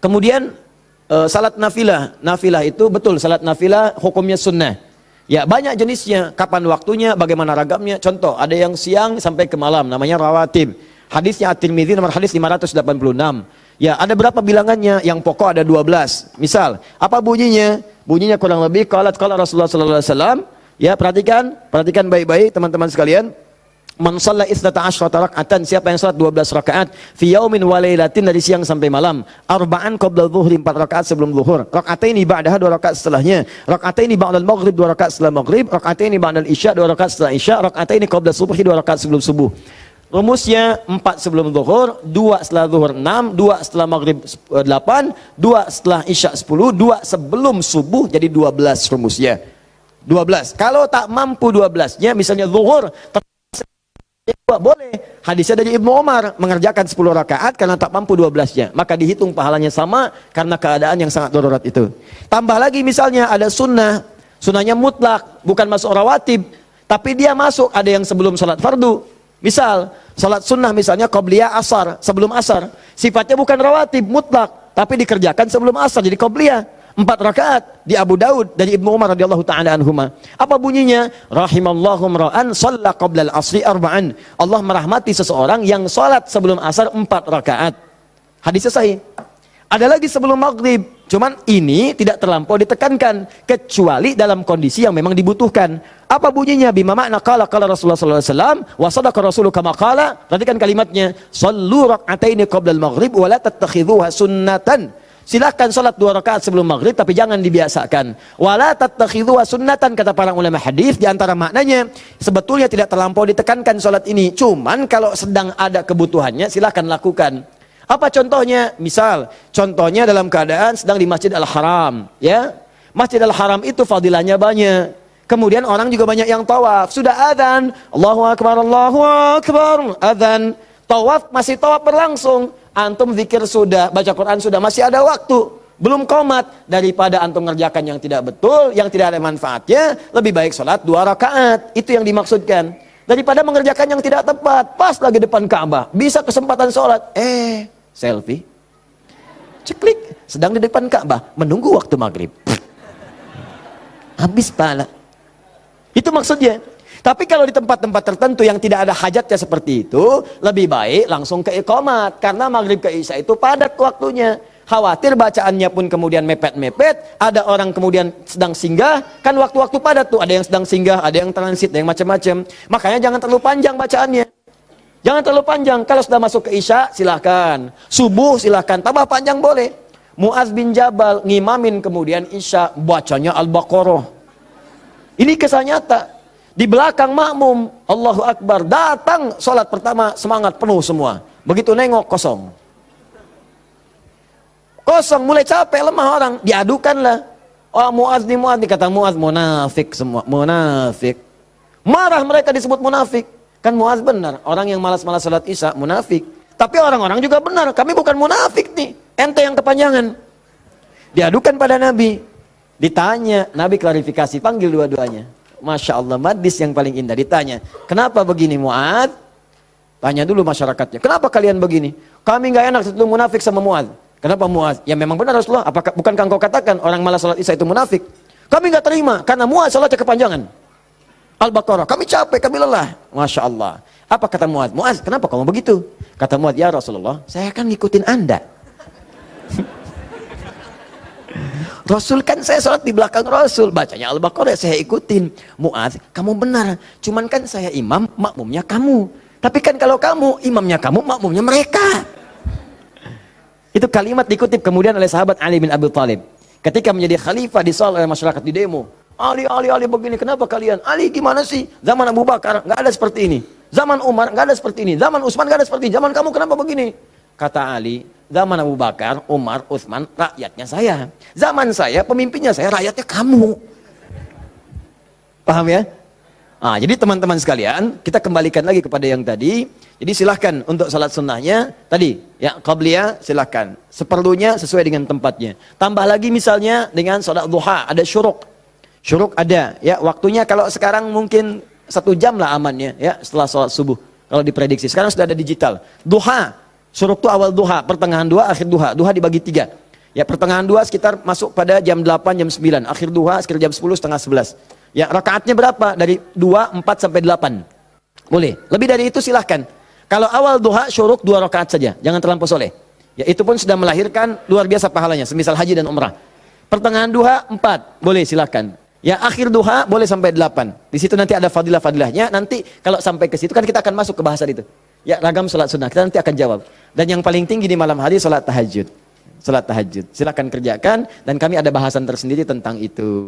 Kemudian salat nafilah. Nafilah itu betul, salat nafilah hukumnya sunnah. Ya, banyak jenisnya, kapan waktunya, bagaimana ragamnya. Contoh, ada yang siang sampai ke malam, namanya rawatib. Hadisnya At-Tirmidzi nomor hadis 586. Ya, ada berapa bilangannya? Yang pokok ada 12. Misal, apa bunyinya? Bunyinya kurang lebih qala Rasulullah sallallahu alaihi wasallam. Ya, perhatikan baik-baik teman-teman sekalian. Man shalla 12 raka'atan, siapa yang salat 12 rakaat fi yaumin wa lailatin, dari siang sampai malam, arba'an qabla dzuhri, 4 rakaat sebelum zuhur, raka'ataini ba'daha, 2 rakaat setelahnya, raka'ataini ba'dal maghrib, 2 rakaat setelah maghrib, raka'ataini ba'dal isya, 2 rakaat setelah isya, raka'ataini qabla subhi, 2 rakaat sebelum subuh. Rumusnya 4 sebelum zuhur, 2 setelah zuhur 6, 2 setelah maghrib 8, 2 setelah isya 10, 2 sebelum subuh, jadi 12 rumusnya. 12. Kalau tak mampu 12-nya, misalnya zuhur boleh. Hadisnya dari Ibnu Umar, mengerjakan 10 rakaat karena tak mampu 12-nya, maka dihitung pahalanya sama karena keadaan yang sangat darurat itu. Tambah lagi misalnya ada sunnah, sunnahnya mutlak, bukan masuk rawatib, tapi dia masuk, ada yang sebelum salat fardu. Misal, salat sunnah misalnya qabliyah asar, sebelum asar, sifatnya bukan rawatib, mutlak, tapi dikerjakan sebelum asar, jadi qabliyah. 4 rakaat di Abu Daud dari Ibnu Umar radhiyallahu taala anhuma. Apa bunyinya? Rahimallahu ra'an shalla qabla al-'asri arba'an. Allah merahmati seseorang yang salat sebelum asar 4 rakaat. Hadisnya sahih. Ada lagi sebelum maghrib, cuman ini tidak terlampau ditekankan kecuali dalam kondisi yang memang dibutuhkan. Apa bunyinya? Bima makna qala Rasulullah sallallahu alaihi wasallam wa sadaqa rasulu kama qala. Perhatikan kalimatnya, shallu rak'ataini qabla al-maghrib wa la tattakhidhuha sunnatan. Silakan salat 2 rakaat sebelum maghrib, tapi jangan dibiasakan. Wala tattakhidhuha sunnatan, kata para ulama hadis, di antara maknanya sebetulnya tidak terlampau ditekankan salat ini. Cuman kalau sedang ada kebutuhannya silakan lakukan. Apa contohnya? Misal, contohnya dalam keadaan sedang di Masjid Al-Haram, ya. Masjid Al-Haram itu fadilahnya banyak. Kemudian orang juga banyak yang tawaf. Sudah adzan, Allahu akbar, adzan. Tawaf, masih tawaf berlangsung. Antum zikir sudah, baca Quran sudah, masih ada waktu, belum qomat. Daripada antum ngerjakan yang tidak betul, yang tidak ada manfaatnya, lebih baik sholat 2 rakaat. Itu yang dimaksudkan. Daripada mengerjakan yang tidak tepat, pas lagi depan Ka'bah, bisa kesempatan sholat, selfie, ceklik, sedang di depan Ka'bah, menunggu waktu maghrib, habis pahala. Itu maksudnya. Tapi kalau di tempat-tempat tertentu yang tidak ada hajatnya seperti itu, lebih baik langsung ke iqamat, karena maghrib ke isya itu padat waktunya. Khawatir bacaannya pun kemudian mepet-mepet, ada orang kemudian sedang singgah, kan waktu-waktu padat tuh, ada yang sedang singgah, ada yang transit, ada yang macam-macam. Makanya jangan terlalu panjang bacaannya. Jangan terlalu panjang. Kalau sudah masuk ke isya, silahkan. Subuh silahkan, tambah panjang boleh. Mu'adz bin Jabal ngimamin kemudian isya, bacanya Al-Baqarah. Ini kisah nyata. Di belakang makmum, Allahu Akbar, datang sholat pertama semangat penuh semua. Begitu nengok kosong. Kosong, mulai capek, lemah orang, diadukanlah. Oh, Mu'adz nih, kata Mu'adz, munafik semua, munafik. Marah mereka disebut munafik. Kan Mu'adz benar, orang yang malas-malas sholat isya munafik. Tapi orang-orang juga benar, kami bukan munafik nih, ente yang kepanjangan. Diadukan pada Nabi. Ditanya, Nabi klarifikasi, panggil dua-duanya. Masya Allah, madis yang paling indah. Ditanya, kenapa begini Mu'adz? Tanya dulu masyarakatnya, kenapa kalian begini? Kami nggak enak satu munafik sama Mu'adz. Kenapa Mu'adz? Ya memang benar Rasulullah, bukankah engkau katakan orang malas salat isya itu munafik? Kami nggak terima, karena Mu'adz salatnya kepanjangan. Al-Baqarah, kami capek, kami lelah. Masya Allah. Apa kata Mu'adz? Mu'adz, kenapa kamu begitu? Kata Mu'adz, ya Rasulullah, saya kan ngikutin Anda. Rasul kan saya sholat di belakang Rasul, bacanya Al-Baqarah saya ikutin. Mu'adz, kamu benar, cuman kan saya imam, makmumnya kamu. Tapi kan kalau kamu, imamnya kamu, makmumnya mereka. Itu kalimat dikutip kemudian oleh sahabat Ali bin Abi Thalib. Ketika menjadi khalifah disoal oleh masyarakat di demo. Ali begini, kenapa kalian? Ali gimana sih? Zaman Abu Bakar nggak ada seperti ini. Zaman Umar nggak ada seperti ini. Zaman Utsman nggak ada seperti ini. Zaman kamu kenapa begini? Kata Ali, zaman Abu Bakar, Umar, Utsman, rakyatnya saya. Zaman saya, pemimpinnya saya, rakyatnya kamu. Paham ya? Nah, jadi teman-teman sekalian, kita kembalikan lagi kepada yang tadi. Jadi silahkan untuk salat sunnahnya, tadi, ya, qabliyah silahkan. Seperlunya sesuai dengan tempatnya. Tambah lagi misalnya dengan salat duha, ada syuruk. Syuruk ada, ya, waktunya kalau sekarang mungkin 1 jam lah amannya, ya, setelah salat subuh. Kalau diprediksi, sekarang sudah ada digital. Duha. Syuruk itu awal duha, pertengahan duha, akhir duha. Duha dibagi 3. Ya, pertengahan 2 sekitar masuk pada jam 8, jam 9. Akhir duha sekitar jam 10, setengah 11. Ya, rakaatnya berapa? Dari 2, 4 sampai 8. Boleh. Lebih dari itu silahkan. Kalau awal duha syuruk 2 rakaat saja, jangan terlampau soleh. Ya, itu pun sudah melahirkan luar biasa pahalanya, semisal haji dan umrah. Pertengahan duha 4, boleh silahkan. Ya, akhir duha boleh sampai 8. Di situ nanti ada fadilah-fadilahnya. Nanti kalau sampai ke situ kan kita akan masuk ke bahasan itu. Ya, ragam salat sunnah. Kita nanti akan jawab. Dan yang paling tinggi di malam hari salat tahajud. Salat tahajud. Silahkan kerjakan dan kami ada bahasan tersendiri tentang itu.